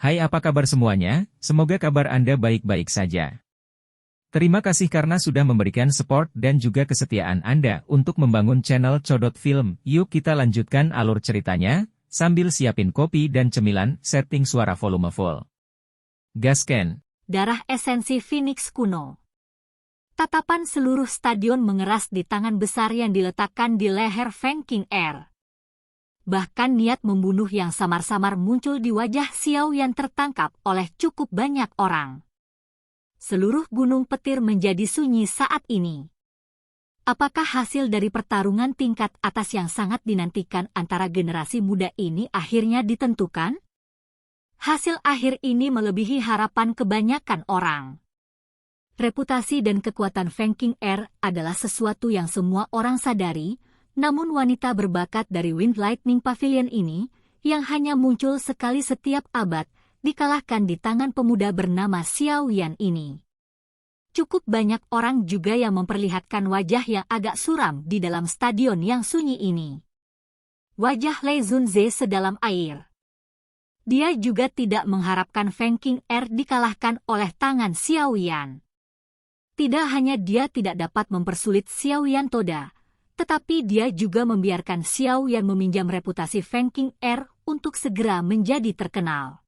Hai, apa kabar semuanya? Semoga kabar Anda baik-baik saja. Terima kasih karena sudah memberikan support dan juga kesetiaan Anda untuk membangun channel Codot Film. Yuk kita lanjutkan alur ceritanya, sambil siapin kopi dan cemilan, setting suara volume full. Gasken. Darah esensi Phoenix kuno. Tatapan seluruh stadion mengeras di tangan besar yang diletakkan di leher Feng Qing'er. Bahkan niat membunuh yang samar-samar muncul di wajah Xiao yang tertangkap oleh cukup banyak orang. Seluruh gunung petir menjadi sunyi saat ini. Apakah hasil dari pertarungan tingkat atas yang sangat dinantikan antara generasi muda ini akhirnya ditentukan? Hasil akhir ini melebihi harapan kebanyakan orang. Reputasi dan kekuatan Feng Qing'er adalah sesuatu yang semua orang sadari, namun wanita berbakat dari Wind Lightning Pavilion ini, yang hanya muncul sekali setiap abad, dikalahkan di tangan pemuda bernama Xiao Yan ini. Cukup banyak orang juga yang memperlihatkan wajah yang agak suram di dalam stadion yang sunyi ini. Wajah Lei Zunze sedalam air. Dia juga tidak mengharapkan Feng Qing'er dikalahkan oleh tangan Xiao Yan. Tidak hanya dia tidak dapat mempersulit Xiao Yan Toda, tetapi dia juga membiarkan Xiao Yan meminjam reputasi Feng Qing'er untuk segera menjadi terkenal.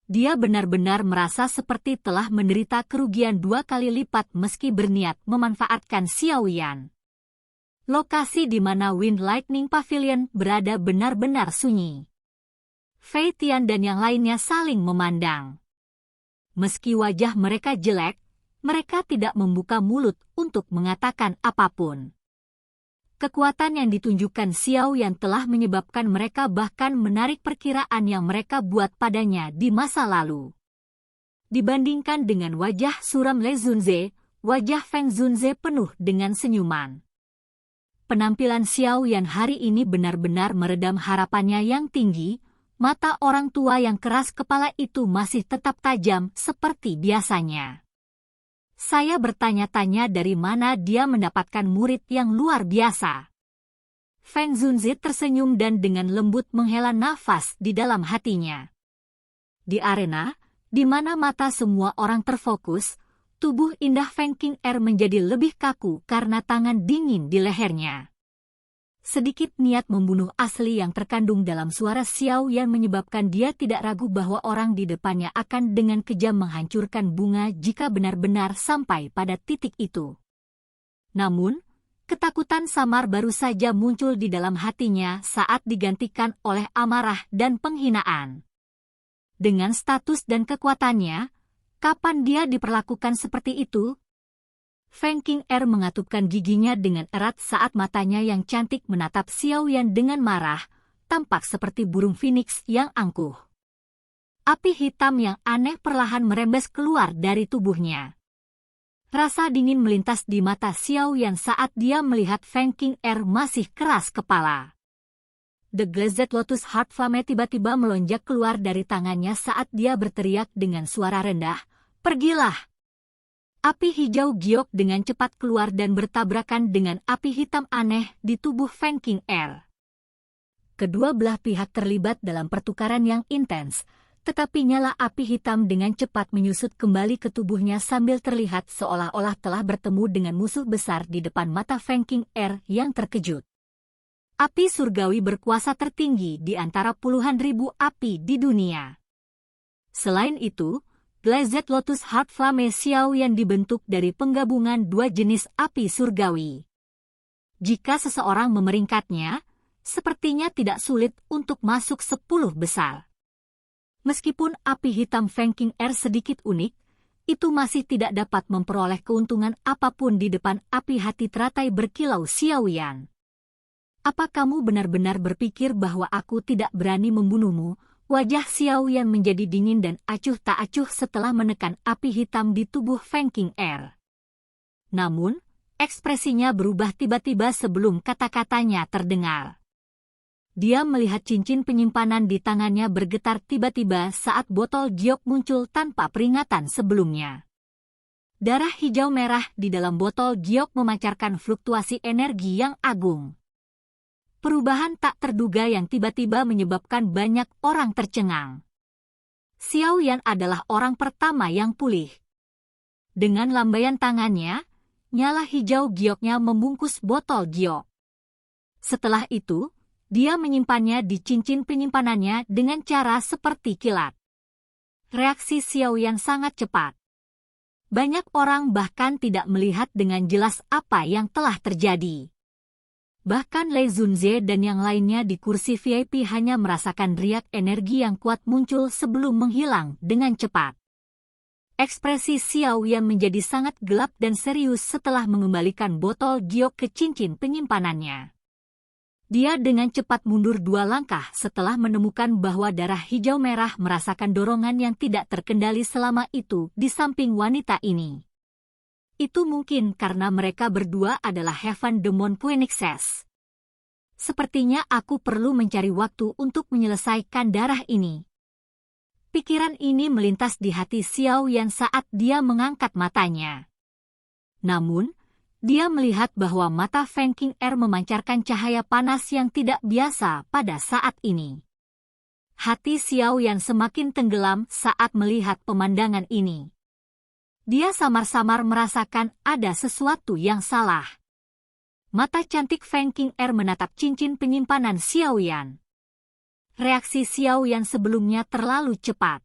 Dia benar-benar merasa seperti telah menderita kerugian 2 kali lipat meski berniat memanfaatkan Xiao Yan. Lokasi di mana Wind Lightning Pavilion berada benar-benar sunyi. Fei Tian dan yang lainnya saling memandang. Meski wajah mereka jelek, mereka tidak membuka mulut untuk mengatakan apapun. Kekuatan yang ditunjukkan Xiao Yan telah menyebabkan mereka bahkan menarik perkiraan yang mereka buat padanya di masa lalu. Dibandingkan dengan wajah suram Lei Zunze, wajah Feng Zunze penuh dengan senyuman. Penampilan Xiao Yan hari ini benar-benar meredam harapannya yang tinggi, mata orang tua yang keras kepala itu masih tetap tajam seperti biasanya. Saya bertanya-tanya dari mana dia mendapatkan murid yang luar biasa. Feng Zunze tersenyum dan dengan lembut menghela nafas di dalam hatinya. Di arena, di mana mata semua orang terfokus, tubuh indah Feng Qing'er menjadi lebih kaku karena tangan dingin di lehernya. Sedikit niat membunuh asli yang terkandung dalam suara Xiao yang menyebabkan dia tidak ragu bahwa orang di depannya akan dengan kejam menghancurkan bunga jika benar-benar sampai pada titik itu. Namun, ketakutan samar baru saja muncul di dalam hatinya saat digantikan oleh amarah dan penghinaan. Dengan status dan kekuatannya, kapan dia diperlakukan seperti itu? Feng Qing'er mengatupkan giginya dengan erat saat matanya yang cantik menatap Xiao Yan dengan marah, tampak seperti burung phoenix yang angkuh. Api hitam yang aneh perlahan merembes keluar dari tubuhnya. Rasa dingin melintas di mata Xiao Yan saat dia melihat Feng Qing'er masih keras kepala. The Glazed Lotus Heart Flame tiba-tiba melonjak keluar dari tangannya saat dia berteriak dengan suara rendah, "Pergilah!" Api hijau giok dengan cepat keluar dan bertabrakan dengan api hitam aneh di tubuh Feng Qing'er. Kedua belah pihak terlibat dalam pertukaran yang intens, tetapi nyala api hitam dengan cepat menyusut kembali ke tubuhnya sambil terlihat seolah-olah telah bertemu dengan musuh besar di depan mata Feng Qing'er yang terkejut. Api surgawi berkuasa tertinggi di antara puluhan ribu api di dunia. Selain itu, Glazed Lotus Heart Flame Xiao yang dibentuk dari penggabungan dua jenis api surgawi. Jika seseorang memeringkatnya, sepertinya tidak sulit untuk masuk 10 besar. Meskipun api hitam Feng Qing'er sedikit unik, itu masih tidak dapat memperoleh keuntungan apapun di depan api hati teratai berkilau Xiao Yan. Apa kamu benar-benar berpikir bahwa aku tidak berani membunuhmu? Wajah Xiao Yan menjadi dingin dan acuh tak acuh setelah menekan api hitam di tubuh Feng Qing'er. Namun, ekspresinya berubah tiba-tiba sebelum kata-katanya terdengar. Dia melihat cincin penyimpanan di tangannya bergetar tiba-tiba saat botol giok muncul tanpa peringatan sebelumnya. Darah hijau merah di dalam botol giok memancarkan fluktuasi energi yang agung. Perubahan tak terduga yang tiba-tiba menyebabkan banyak orang tercengang. Xiao Yan adalah orang pertama yang pulih. Dengan lambaian tangannya, nyala hijau gioknya membungkus botol giok. Setelah itu, dia menyimpannya di cincin penyimpanannya dengan cara seperti kilat. Reaksi Xiao Yan sangat cepat. Banyak orang bahkan tidak melihat dengan jelas apa yang telah terjadi. Bahkan Lei Zunze dan yang lainnya di kursi VIP hanya merasakan riak energi yang kuat muncul sebelum menghilang dengan cepat. Ekspresi Xiao Yan menjadi sangat gelap dan serius setelah mengembalikan botol giok ke cincin penyimpanannya. Dia dengan cepat mundur 2 langkah setelah menemukan bahwa darah hijau merah merasakan dorongan yang tidak terkendali selama itu di samping wanita ini. Itu mungkin karena mereka berdua adalah Heaven Demon Phoenixes. Sepertinya aku perlu mencari waktu untuk menyelesaikan darah ini. Pikiran ini melintas di hati Xiao Yan saat dia mengangkat matanya. Namun, dia melihat bahwa mata Feng Qing'er memancarkan cahaya panas yang tidak biasa pada saat ini. Hati Xiao Yan semakin tenggelam saat melihat pemandangan ini. Dia samar-samar merasakan ada sesuatu yang salah. Mata cantik Feng Qing'er menatap cincin penyimpanan Xiao Yan. Reaksi Xiao Yan sebelumnya terlalu cepat.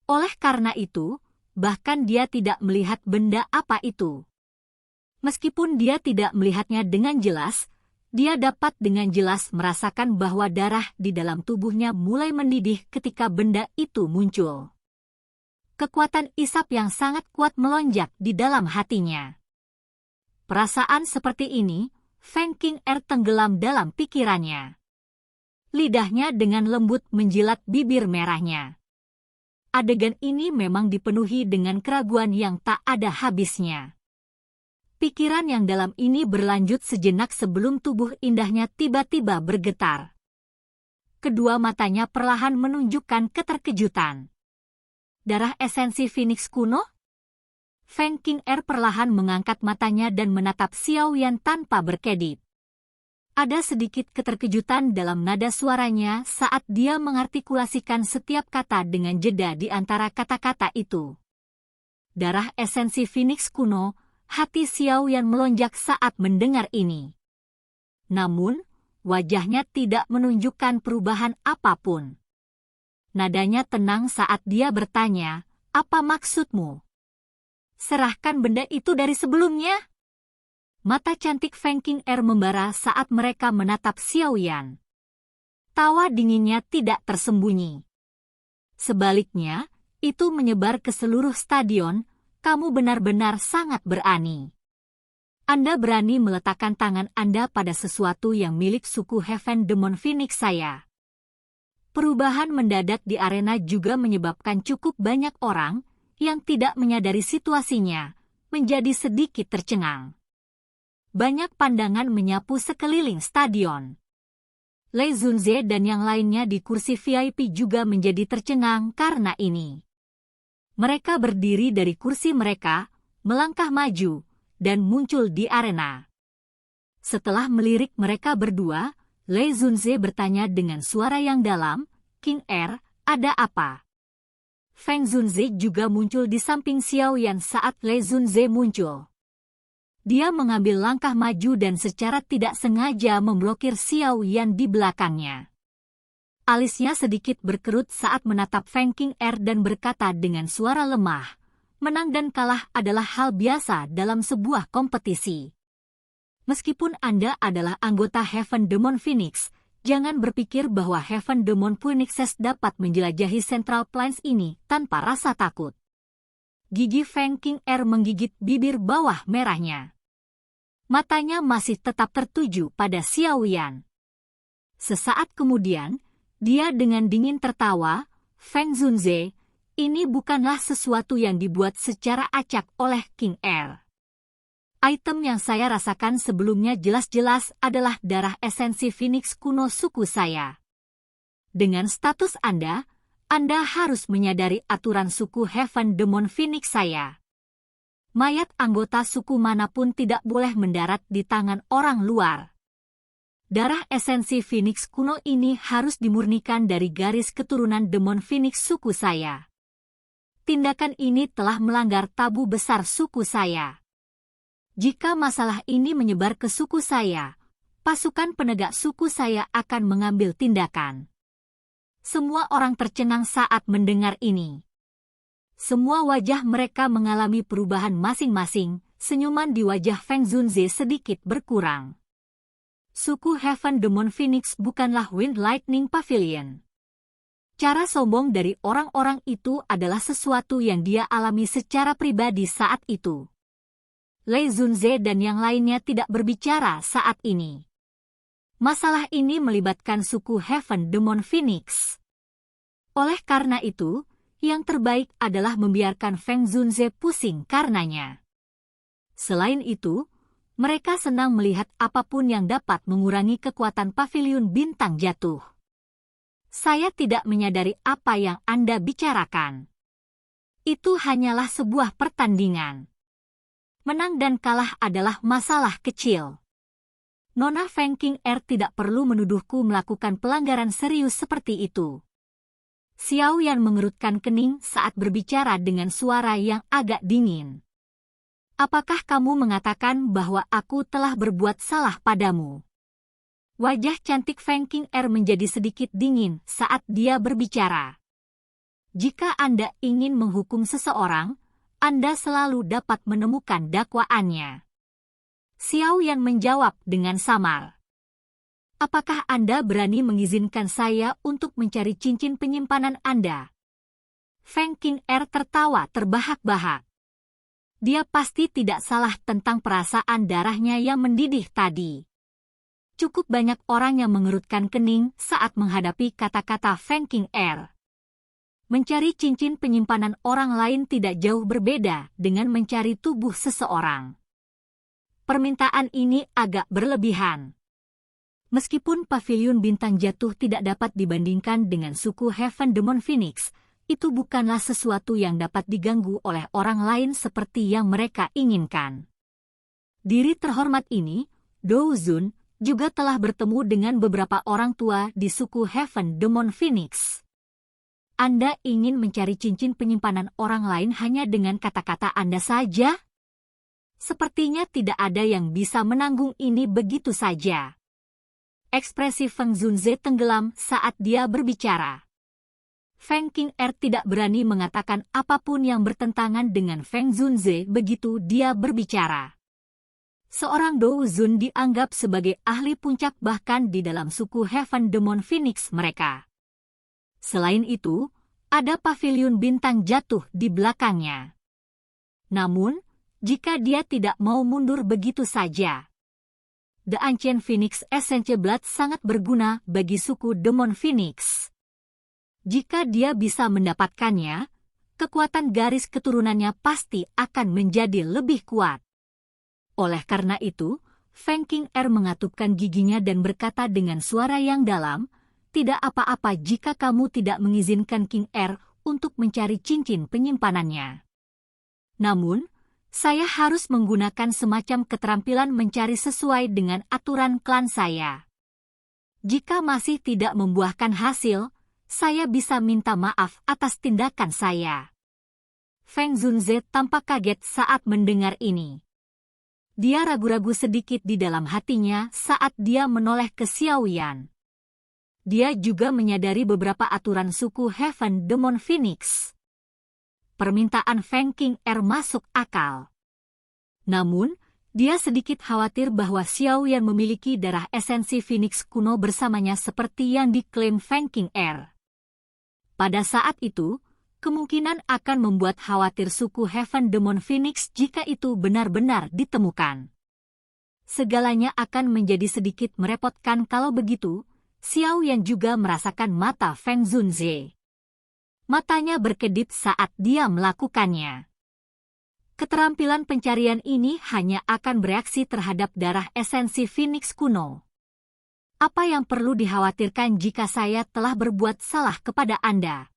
Oleh karena itu, bahkan dia tidak melihat benda apa itu. Meskipun dia tidak melihatnya dengan jelas, dia dapat dengan jelas merasakan bahwa darah di dalam tubuhnya mulai mendidih ketika benda itu muncul. Kekuatan isap yang sangat kuat melonjak di dalam hatinya. Perasaan seperti ini, Feng Qing'er tenggelam dalam pikirannya. Lidahnya dengan lembut menjilat bibir merahnya. Adegan ini memang dipenuhi dengan keraguan yang tak ada habisnya. Pikiran yang dalam ini berlanjut sejenak sebelum tubuh indahnya tiba-tiba bergetar. Kedua matanya perlahan menunjukkan keterkejutan. Darah esensi Phoenix kuno? Feng Qing'er perlahan mengangkat matanya dan menatap Xiao Yan tanpa berkedip. Ada sedikit keterkejutan dalam nada suaranya saat dia mengartikulasikan setiap kata dengan jeda di antara kata-kata itu. Darah esensi Phoenix kuno. Hati Xiao Yan melonjak saat mendengar ini. Namun, wajahnya tidak menunjukkan perubahan apapun. Nadanya tenang saat dia bertanya, "Apa maksudmu? Serahkan benda itu dari sebelumnya?" Mata cantik Feng Qing'er membara saat mereka menatap Xiao Yan. Tawa dinginnya tidak tersembunyi. Sebaliknya, itu menyebar ke seluruh stadion. Kamu benar-benar sangat berani. Anda berani meletakkan tangan Anda pada sesuatu yang milik suku Heaven Demon Phoenix saya. Perubahan mendadak di arena juga menyebabkan cukup banyak orang yang tidak menyadari situasinya menjadi sedikit tercengang. Banyak pandangan menyapu sekeliling stadion. Lei Zunze dan yang lainnya di kursi VIP juga menjadi tercengang karena ini. Mereka berdiri dari kursi mereka, melangkah maju, dan muncul di arena. Setelah melirik mereka berdua, Lei Zunze bertanya dengan suara yang dalam, "Qing'er, ada apa?" Feng Zunze juga muncul di samping Xiao Yan saat Lei Zunze muncul. Dia mengambil langkah maju dan secara tidak sengaja memblokir Xiao Yan di belakangnya. Alisnya sedikit berkerut saat menatap Feng Qing'er dan berkata dengan suara lemah, "Menang dan kalah adalah hal biasa dalam sebuah kompetisi. Meskipun Anda adalah anggota Heaven Demon Phoenix, jangan berpikir bahwa Heaven Demon Phoenixes dapat menjelajahi Central Plains ini tanpa rasa takut." Gigi Feng Qing'er menggigit bibir bawah merahnya. Matanya masih tetap tertuju pada Xiao Yan. Sesaat kemudian, dia dengan dingin tertawa, "Feng Zunze, ini bukanlah sesuatu yang dibuat secara acak oleh Qing'er. Item yang saya rasakan sebelumnya jelas-jelas adalah darah esensi Phoenix kuno suku saya. Dengan status Anda harus menyadari aturan suku Heaven Demon Phoenix saya. Mayat anggota suku manapun tidak boleh mendarat di tangan orang luar. Darah esensi Phoenix kuno ini harus dimurnikan dari garis keturunan demon Phoenix suku saya. Tindakan ini telah melanggar tabu besar suku saya. Jika masalah ini menyebar ke suku saya, pasukan penegak suku saya akan mengambil tindakan. Semua orang tercengang saat mendengar ini. Semua wajah mereka mengalami perubahan masing-masing, senyuman di wajah Feng Zunze sedikit berkurang. Suku Heaven Demon Phoenix bukanlah Wind Lightning Pavilion. Cara sombong dari orang-orang itu adalah sesuatu yang dia alami secara pribadi saat itu. Lei Zunze dan yang lainnya tidak berbicara saat ini. Masalah ini melibatkan suku Heaven Demon Phoenix. Oleh karena itu, yang terbaik adalah membiarkan Feng Zunze pusing karenanya. Selain itu, mereka senang melihat apapun yang dapat mengurangi kekuatan pavilion bintang jatuh. Saya tidak menyadari apa yang Anda bicarakan. Itu hanyalah sebuah pertandingan. Menang dan kalah adalah masalah kecil. Nona Feng King Er tidak perlu menuduhku melakukan pelanggaran serius seperti itu. Xiao Yan mengerutkan kening saat berbicara dengan suara yang agak dingin. Apakah kamu mengatakan bahwa aku telah berbuat salah padamu? Wajah cantik Feng King Er menjadi sedikit dingin saat dia berbicara. Jika Anda ingin menghukum seseorang, Anda selalu dapat menemukan dakwaannya. Xiao Yan menjawab dengan samar. Apakah Anda berani mengizinkan saya untuk mencari cincin penyimpanan Anda? Feng King Er tertawa terbahak-bahak. Dia pasti tidak salah tentang perasaan darahnya yang mendidih tadi. Cukup banyak orang yang mengerutkan kening saat menghadapi kata-kata Feng King Er. Mencari cincin penyimpanan orang lain tidak jauh berbeda dengan mencari tubuh seseorang. Permintaan ini agak berlebihan. Meskipun pavilion bintang jatuh tidak dapat dibandingkan dengan suku Heaven Demon Phoenix, itu bukanlah sesuatu yang dapat diganggu oleh orang lain seperti yang mereka inginkan. Diri terhormat ini, Dou Zun, juga telah bertemu dengan beberapa orang tua di suku Heaven Demon Phoenix. Anda ingin mencari cincin penyimpanan orang lain hanya dengan kata-kata Anda saja? Sepertinya tidak ada yang bisa menanggung ini begitu saja. Ekspresi Feng Zunze tenggelam saat dia berbicara. Feng King Er tidak berani mengatakan apapun yang bertentangan dengan Feng Zunze begitu dia berbicara. Seorang Dou Zun dianggap sebagai ahli puncak bahkan di dalam suku Heaven Demon Phoenix mereka. Selain itu, ada pavilion bintang jatuh di belakangnya. Namun, jika dia tidak mau mundur begitu saja, The Ancient Phoenix Essence Blood sangat berguna bagi suku Demon Phoenix. Jika dia bisa mendapatkannya, kekuatan garis keturunannya pasti akan menjadi lebih kuat. Oleh karena itu, Feng King Er mengatupkan giginya dan berkata dengan suara yang dalam, tidak apa-apa jika kamu tidak mengizinkan King Er untuk mencari cincin penyimpanannya. Namun, saya harus menggunakan semacam keterampilan mencari sesuai dengan aturan klan saya. Jika masih tidak membuahkan hasil, saya bisa minta maaf atas tindakan saya. Feng Zunze tampak kaget saat mendengar ini. Dia ragu-ragu sedikit di dalam hatinya saat dia menoleh ke Xiao Yan. Dia juga menyadari beberapa aturan suku Heaven Demon Phoenix. Permintaan Feng King Er masuk akal. Namun, dia sedikit khawatir bahwa Xiao Yan memiliki darah esensi Phoenix kuno bersamanya seperti yang diklaim Feng King Er. Pada saat itu, kemungkinan akan membuat khawatir suku Heaven Demon Phoenix jika itu benar-benar ditemukan. Segalanya akan menjadi sedikit merepotkan kalau begitu. Xiao Yan juga merasakan mata Feng Zunze. Matanya berkedip saat dia melakukannya. Keterampilan pencarian ini hanya akan bereaksi terhadap darah esensi Phoenix kuno. Apa yang perlu dikhawatirkan jika saya telah berbuat salah kepada Anda?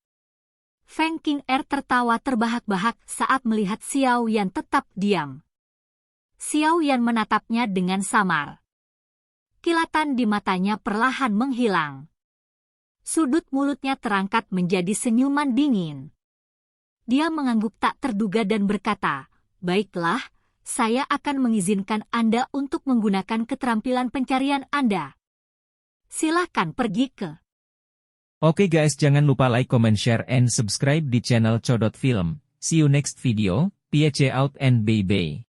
Feng King Er tertawa terbahak-bahak saat melihat Xiao Yan tetap diam. Xiao Yan menatapnya dengan samar. Kilatan di matanya perlahan menghilang. Sudut mulutnya terangkat menjadi senyuman dingin. Dia mengangguk tak terduga dan berkata, "Baiklah, saya akan mengizinkan Anda untuk menggunakan keterampilan pencarian Anda. Silakan pergi ke..." Oke guys, jangan lupa like, comment, share, and subscribe di channel Codot Film. See you next video, peace out and bye-bye.